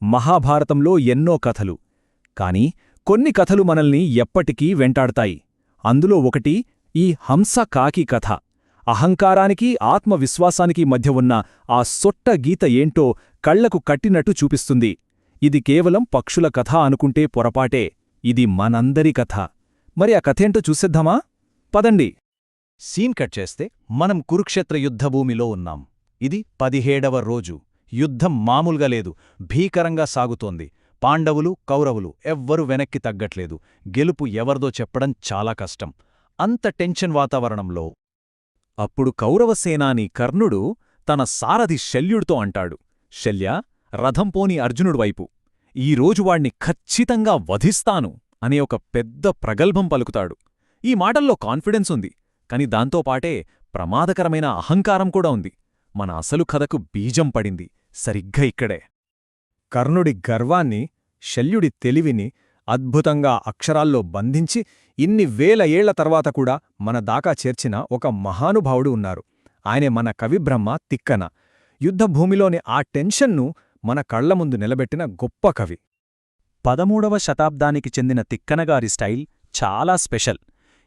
మహాభారతంలో ఎన్నో కథలు. కాని కొన్ని కథలు మనల్ని ఎప్పటికీ వెంటాడతాయి. అందులో ఒకటి ఈ హంస కాకి కథ. అహంకారానికి ఆత్మవిశ్వాసానికి మధ్య ఉన్న ఆ సొట్ట గీత ఏంటో కళ్లకు కట్టినట్టు చూపిస్తుంది. ఇది కేవలం పక్షుల కథ అనుకుంటే పొరపాటే. ఇది మనందరి కథ. మరి ఆ కథేంటో చూసేద్దామా? పదండి. సీన్ కట్ చేస్తే మనం కురుక్షేత్ర యుద్ధభూమిలో ఉన్నాం. ఇది 17వ రోజు. యుద్ధం మామూలుగా లేదు, భీకరంగా సాగుతోంది. పాండవులు, కౌరవులు ఎవ్వరూ వెనక్కి తగ్గట్లేదు. గెలుపు ఎవరిదో చెప్పడం చాలా కష్టం. అంత టెన్షన్ వాతావరణంలో అప్పుడు కౌరవసేనాని కర్ణుడు తన సారథి శల్యుడితో అంటాడు, శల్యా, రథంపోని అర్జునుడివైపు. ఈరోజు వాణ్ణి ఖచ్చితంగా వధిస్తాను అనే ఒక పెద్ద ప్రగల్భం పలుకుతాడు. ఈ మాటల్లో కాన్ఫిడెన్స్ ఉంది, కాని దాంతోపాటే ప్రమాదకరమైన అహంకారం కూడా ఉంది. మన అసలు కథకు బీజం పడింది సరిగ్గా ఇక్కడే. కర్ణుడి గర్వాన్ని, శల్యుడి తెలివిని అద్భుతంగా అక్షరాల్లో బంధించి ఇన్ని వేల ఏళ్ల తర్వాత కూడా మన దాకా చేర్చిన ఒక మహానుభావుడు ఉన్నారు. ఆయనే మన కవిబ్రహ్మ తిక్కన. యుద్ధభూమిలోని ఆ టెన్షన్ను మన కళ్ల ముందు నిలబెట్టిన గొప్ప కవి. 13వ శతాబ్దానికి చెందిన తిక్కనగారి స్టైల్ చాలా స్పెషల్.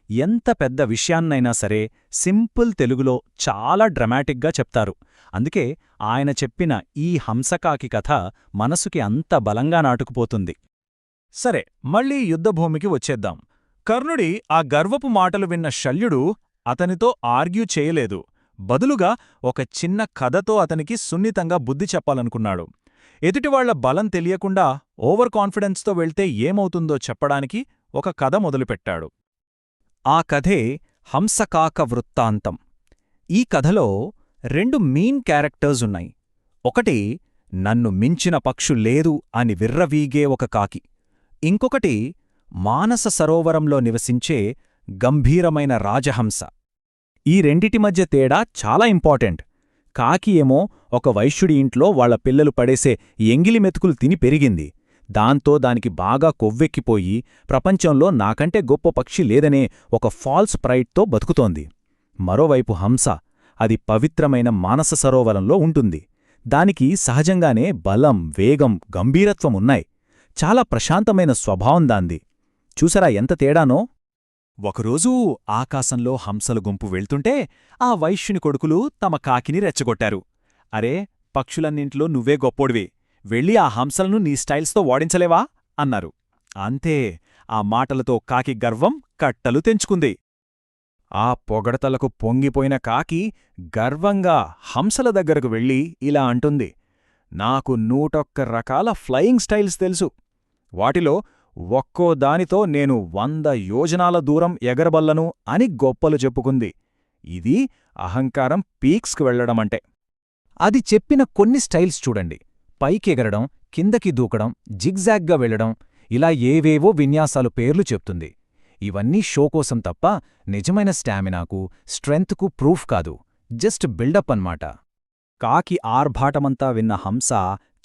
ఎంత పెద్ద విషయాన్నైనా సరే సింపుల్ తెలుగులో చాలా డ్రమాటిక్గా చెప్తారు. అందుకే ఆయన చెప్పిన ఈ హంసకాకి కథ మనసుకి అంత బలంగా నాటుకుపోతుంది. సరే, మళ్ళీ యుద్ధభూమికి వచ్చేద్దాం. కర్ణుడి ఆ గర్వపు మాటలు విన్న శల్యుడు అతనితో ఆర్గ్యూ చేయలేదు. బదులుగా ఒక చిన్న కథతో అతనికి సున్నితంగా బుద్ధి చెప్పాలనుకున్నాడు. ఎదుటివాళ్ల బలం తెలియకుండా ఓవర్ కాన్ఫిడెన్స్తో వెళ్తే ఏమవుతుందో చెప్పడానికి ఒక కథ మొదలుపెట్టాడు. ఆ కథే హంసకాక వృత్తాంతం. ఈ కథలో 2 మెయిన్ క్యారెక్టర్స్ ఉన్నాయి. ఒకటి నన్ను మించిన పక్షు లేదు అని విర్రవీగే ఒక కాకి. ఇంకొకటి మానస సరోవరంలో నివసించే గంభీరమైన రాజహంస. ఈ రెండిటి మధ్య తేడా చాలా ఇంపార్టెంట్. కాకి ఏమో ఒక వైశ్యుడి ఇంట్లో వాళ్ల పిల్లలు పడేసే ఎంగిలి మెతుకులు తిని పెరిగింది. దాంతో దానికి బాగా కొవ్వెక్కిపోయి ప్రపంచంలో నాకంటే గొప్ప పక్షి లేదనే ఒక ఫాల్స్ ప్రైడ్తో బతుకుతోంది. మరోవైపు హంస, అది పవిత్రమైన మానస సరోవరంలో ఉంటుంది. దానికి సహజంగానే బలం, వేగం, గంభీరత్వమున్నాయి. చాలా ప్రశాంతమైన స్వభావం దాంది. చూసరా ఎంత తేడానో? ఒకరోజు ఆకాశంలో హంసల గుంపు వెళ్తుంటే ఆ వైశ్యుని కొడుకులు తమ కాకిని రెచ్చగొట్టారు. అరే, పక్షులన్నింట్లో నువ్వే గొప్పోడివి, వెళ్ళి ఆ హంసలను నీ స్టైల్స్తో ఓడించలేవా అన్నారు. అంతే, ఆ మాటలతో కాకి గర్వం కట్టలు తెంచుకుంది. ఆ పొగడతలకు పొంగిపోయిన కాకి గర్వంగా హంసల దగ్గరకు వెళ్ళి ఇలా అంటుంది, నాకు 101 రకాల ఫ్లయింగ్ స్టైల్స్ తెలుసు. వాటిలో ఒక్కో దానితో నేను 100 యోజనాల దూరం ఎగరబల్లను అని గొప్పలు చెప్పుకుంది. ఇది అహంకారం పీక్స్కు వెళ్లడమంటే. అది చెప్పిన కొన్ని స్టైల్స్ చూడండి. పైకెగరడం, కిందకి దూకడం, జిగ్జాగ్గా వెళ్లడం, ఇలా ఏవేవో విన్యాసాలు పేర్లు చెప్తుంది. ఇవన్నీ షో కోసం తప్ప నిజమైన స్టామినాకు, స్ట్రెంగ్త్కు ప్రూఫ్ కాదు, జస్ట్ బిల్డప్ అన్మాట. కాకి ఆర్భాటమంతా విన్న హంస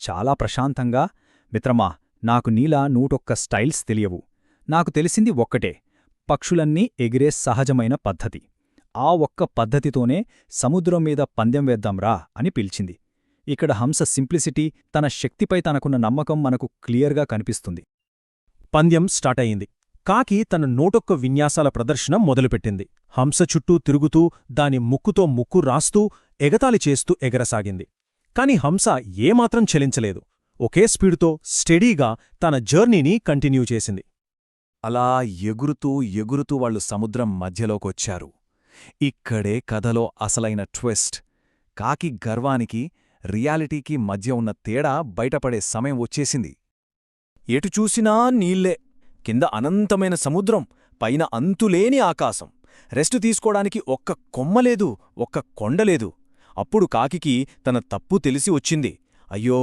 చాలా ప్రశాంతంగా, మిత్రమా, నాకు నీలా 101 స్టైల్స్ తెలియవు. నాకు తెలిసింది ఒక్కటే, పక్షులన్నీ ఎగిరే సహజమైన పద్ధతి. ఆ ఒక్క పద్ధతితోనే సముద్రం మీద పందెం వేద్దాంరా అని పిలిచింది. ఇక్కడ హంస సింప్లిసిటీ, తన శక్తిపై తనకున్న నమ్మకం మనకు క్లియర్గా కనిపిస్తుంది. పందెం స్టార్ట్ అయింది. కాకి తన 101 విన్యాసాల ప్రదర్శన మొదలుపెట్టింది. హంస చుట్టూ తిరుగుతూ, దాని ముక్కుతో ముక్కు రాస్తూ, ఎగతాళి చేస్తూ ఎగరసాగింది. కాని హంస ఏమాత్రం చలించలేదు. ఒకే స్పీడుతో స్టెడీగా తన జర్నీని కంటిన్యూ చేసింది. అలా ఎగురుతూ ఎగురుతూ వాళ్లు సముద్రం మధ్యలోకొచ్చారు. ఇక్కడే కథలో అసలైన ట్విస్ట్. కాకి గర్వానికి, రియాలిటీకి మధ్య ఉన్న తేడా బయటపడే సమయం వచ్చేసింది. ఎటు చూసినా నీళ్లే, కింద అనంతమైన సముద్రం, పైన అంతులేని ఆకాశం. రెస్టు తీసుకోడానికి ఒక్క కొమ్మలేదు, ఒక్క కొండలేదు. అప్పుడు కాకికి తన తప్పు తెలిసి వచ్చింది. అయ్యో,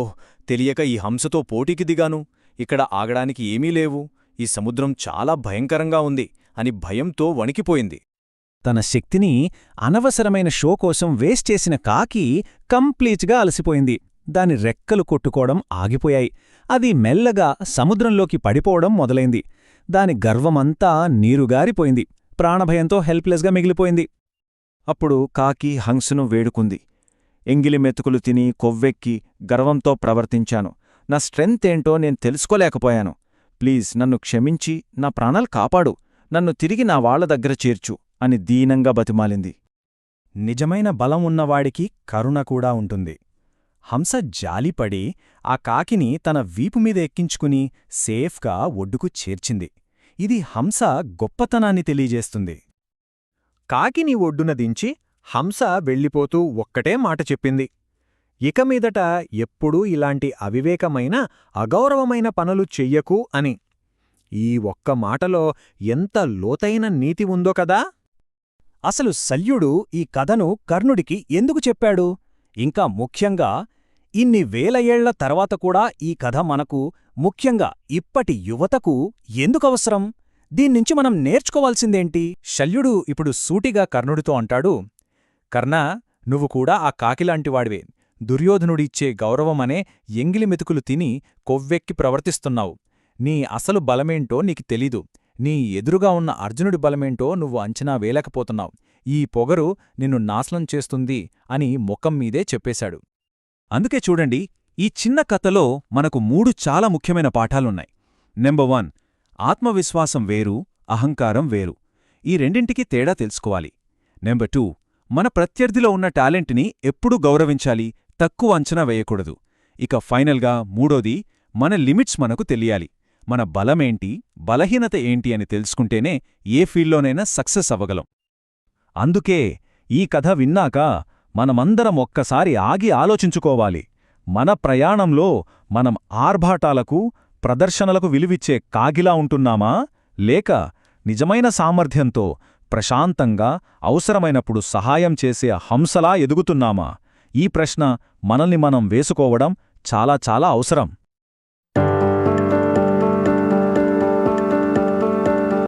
తెలియక ఈ హంసతో పోటీకి దిగాను. ఇక్కడ ఆగడానికి ఏమీ లేవు. ఈ సముద్రం చాలా భయంకరంగా ఉంది అని భయంతో వణికిపోయింది. తన శక్తిని అనవసరమైన షో కోసం వేస్ట్ చేసిన కాకి కంప్లీట్గా అలసిపోయింది. దాని రెక్కలు కొట్టుకోవడం ఆగిపోయాయి. అది మెల్లగా సముద్రంలోకి పడిపోవడం మొదలైంది. దాని గర్వమంతా నీరుగారిపోయింది. ప్రాణభయంతో హెల్ప్లెస్గా మిగిలిపోయింది. అప్పుడు కాకి హంసను వేడుకుంది. ఎంగిలి మెతుకులు తిని కొవ్వెక్కి గర్వంతో ప్రవర్తించాను. నా స్ట్రెంగ్త్ ఏంటో నేను తెలుసుకోలేకపోయాను. ప్లీజ్ నన్ను క్షమించి నా ప్రాణాలు కాపాడు, నన్ను తిరిగి నా వాళ్ల దగ్గర చేర్చు అని దీనంగా బతిమాలింది. నిజమైన బలం ఉన్నవాడికి కరుణ కూడా ఉంటుంది. హంస జాలిపడి ఆ కాకిని తన వీపుమీద ఎక్కించుకుని సేఫ్గా ఒడ్డుకు చేర్చింది. ఇది హంస గొప్పతనాన్ని తెలియజేస్తుంది. కాకిని ఒడ్డున దించి హంస వెళ్ళిపోతూ ఒక్కటే మాట చెప్పింది, ఇక మీదట ఎప్పుడూ ఇలాంటి అవివేకమైన అగౌరవమైన పనులు చెయ్యకు అని. ఈ ఒక్క మాటలో ఎంత లోతైన నీతి ఉందో కదా. అసలు శల్యుడు ఈ కథను కర్ణుడికి ఎందుకు చెప్పాడు? ఇంకా ముఖ్యంగా ఇన్ని వేల ఏళ్ల తర్వాత కూడా ఈ కథ మనకు, ముఖ్యంగా ఇప్పటి యువతకు ఎందుకవసరం? దీన్నించి మనం నేర్చుకోవాల్సిందేంటి? శల్యుడు ఇప్పుడు సూటిగా కర్ణుడితో అంటాడు, కర్ణా, నువ్వు కూడా ఆ కాకిలాంటివాడివే. దుర్యోధనుడిచ్చే గౌరవమనే ఎంగిలి మెతుకులు తిని కొవ్వెక్కి ప్రవర్తిస్తున్నావు. నీ అసలు బలమేంటో నీకు తెలీదు. నీ ఎదురుగా ఉన్న అర్జునుడి బలమేంటో నువ్వు అంచనా వేయలేకపోతున్నావు. ఈ పొగరు నిన్ను నాశనం చేస్తుంది అని ముఖం మీదే చెప్పేశాడు. అందుకే చూడండి, ఈ చిన్న కథలో మనకు 3 చాలా ముఖ్యమైన పాఠాలున్నాయి. నెంబర్ 1, ఆత్మవిశ్వాసం వేరు, అహంకారం వేరు. ఈ రెండింటికి తేడా తెలుసుకోవాలి. నెంబర్ 2, మన ప్రత్యర్థిలో ఉన్న టాలెంట్ని ఎప్పుడూ గౌరవించాలి, తక్కువ అంచనా వేయకూడదు. ఇక ఫైనల్గా 3వది, మన లిమిట్స్ మనకు తెలియాలి. మన బలమేంటి, బలహీనత ఏంటి అని తెలుసుకుంటేనే ఏ ఫీల్డ్లోనైనా సక్సెస్ అవ్వగలం. అందుకే ఈ కథ విన్నాక మనమందరం ఒక్కసారి ఆగి ఆలోచించుకోవాలి. మన ప్రయాణంలో మనం ఆర్భాటాలకు, ప్రదర్శనలకు విలువిచ్చే కాగిలా ఉంటున్నామా, లేక నిజమైన సామర్థ్యంతో ప్రశాంతంగా అవసరమైనప్పుడు సహాయం చేసే హంసలా ఎదుగుతున్నామా? ఈ ప్రశ్న మనల్ని మనం వేసుకోవడం చాలా చాలా అవసరం.